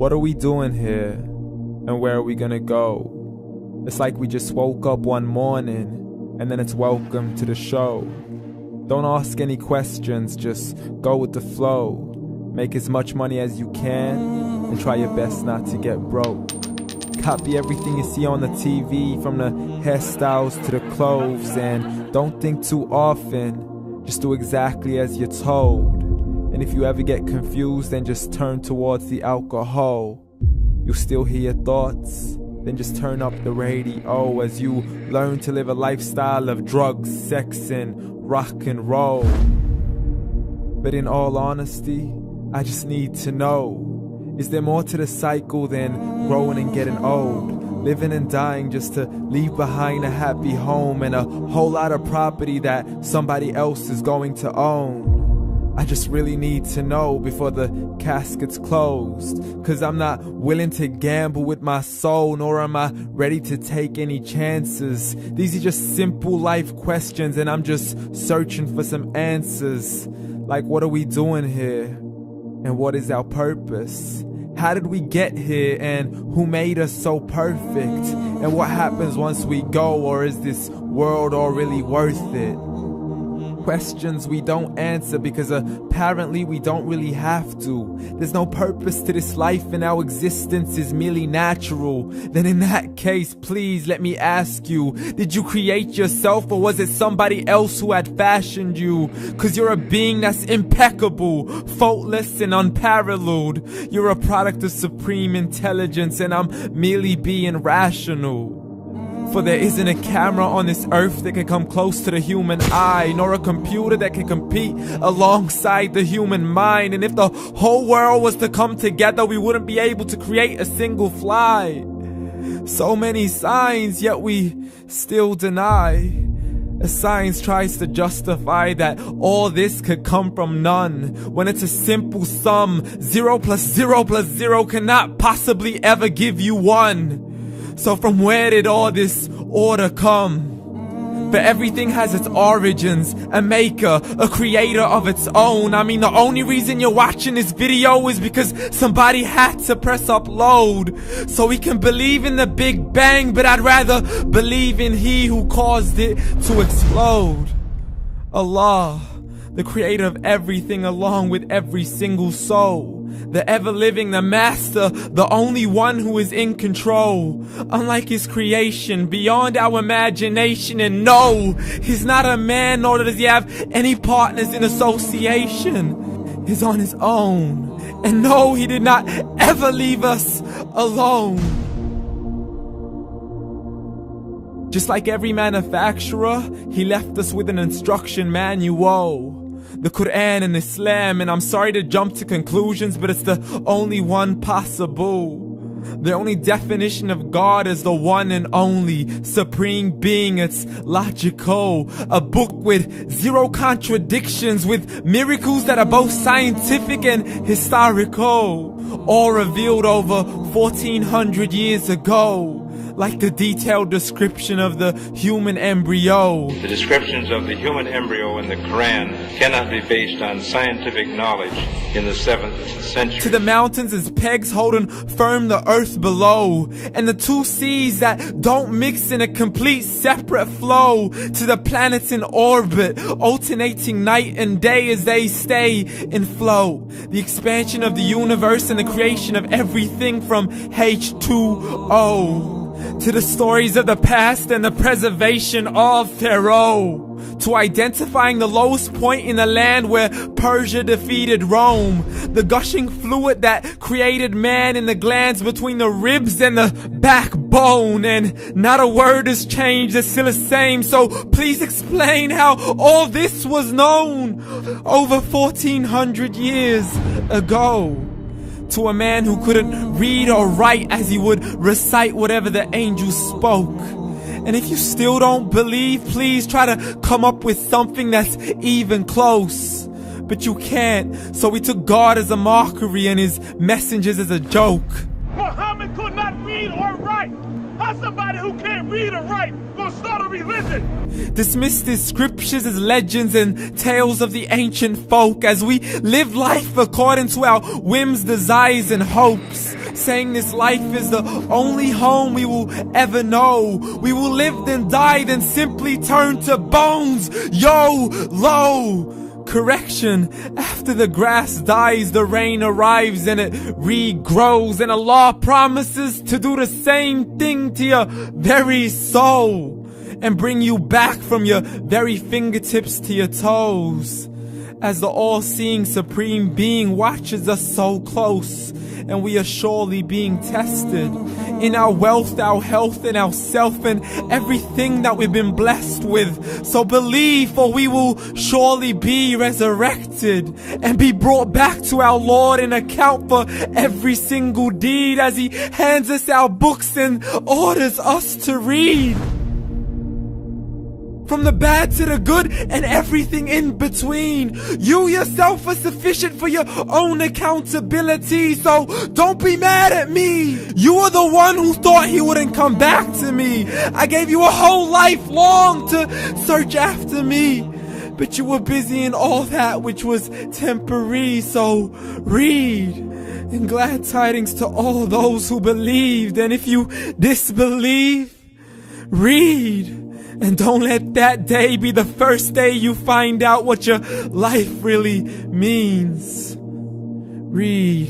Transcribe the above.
What are we doing here? And where are we gonna go? It's like we just woke up one morning, and then it's welcome to the show. Don't ask any questions, just go with the flow. Make as much money as you can, and try your best not to get broke. Copy everything you see on the TV, from the hairstyles to the clothes, and don't think too often, just do exactly as you're told. And if you ever get confused, then just turn towards the alcohol. You'll still hear your thoughts, then just turn up the radio as you learn to live a lifestyle of drugs, sex, and rock and roll. But in all honesty, I just need to know, is there more to the cycle than growing and getting old? Living and dying just to leave behind a happy home and a whole lot of property that somebody else is going to own. I just really need to know before the casket's closed, 'cause I'm not willing to gamble with my soul, nor am I ready to take any chances. These are just simple life questions, and I'm just searching for some answers. Like, what are we doing here? And what is our purpose? How did we get here, and who made us so perfect? And what happens once we go, or is this world all really worth it? Questions we don't answer because apparently we don't really have to. There's no purpose to this life and our existence is merely natural. Then in that case, please let me ask you, did you create yourself, or was it somebody else who had fashioned you? 'Cause you're a being that's impeccable, faultless and unparalleled. You're a product of supreme intelligence, and I'm merely being rational. For there isn't a camera on this earth that can come close to the human eye, nor a computer that can compete alongside the human mind. And if the whole world was to come together, we wouldn't be able to create a single fly. So many signs, yet we still deny. As science tries to justify that all this could come from none, when it's a simple sum. 0 plus 0 plus 0 cannot possibly ever give you 1. So from where did all this order come? For everything has its origins, a maker, a creator of its own. I mean, the only reason you're watching this video is because somebody had to press upload. So we can believe in the Big Bang, but I'd rather believe in He who caused it to explode. Allah, the creator of everything along with every single soul. The ever-living, the master, the only one who is in control. Unlike his creation, beyond our imagination. And no, he's not a man, nor does he have any partners in association. He's on his own. And no, he did not ever leave us alone. Just like every manufacturer, he left us with an instruction manual. The Quran and Islam, and I'm sorry to jump to conclusions, but it's the only one possible. The only definition of God is the one and only supreme being. It's logical, a book with 0 contradictions, with miracles that are both scientific and historical, all revealed over 1400 years ago. Like the detailed description of the human embryo. The descriptions of the human embryo in the Quran cannot be based on scientific knowledge in the 7th century. To the mountains as pegs holding firm the earth below, and the 2 seas that don't mix in a complete separate flow. To the planets in orbit, alternating night and day as they stay in flow. The expansion of the universe and the creation of everything from H2O. To the stories of the past and the preservation of Pharaoh. To identifying the lowest point in the land where Persia defeated Rome. The gushing fluid that created man in the glands between the ribs and the backbone. And not a word has changed, it's still the same. So please explain how all this was known over 1400 years ago. To a man who couldn't read or write, as he would recite whatever the angels spoke. And if you still don't believe, please try to come up with something that's even close. But you can't, so we took God as a mockery and his messengers as a joke. Muhammad could not read or write. How's somebody who can't read or write gonna start a religion? Dismissed his scriptures as legends and tales of the ancient folk, as we live life according to our whims, desires, and hopes. saying this life is the only home we will ever know. We will live then die, then simply turn to bones. YOLO! Correction, after the grass dies, the rain arrives and it regrows, and Allah promises to do the same thing to your very soul and bring you back from your very fingertips to your toes, as the all-seeing supreme being watches us so close, and we are surely being tested in our wealth, our health, and our self, and everything that we've been blessed with. So believe, for we will surely be resurrected and be brought back to our Lord and account for every single deed, as He hands us our books and orders us to read. From the bad to the good and everything in between. You yourself are sufficient for your own accountability, so don't be mad at me. You are the one who thought He wouldn't come back to me. I gave you a whole life long to search after me, but you were busy in all that which was temporary. So read, and glad tidings to all those who believed. And if you disbelieve, read. And don't let that day be the first day you find out what your life really means. Read.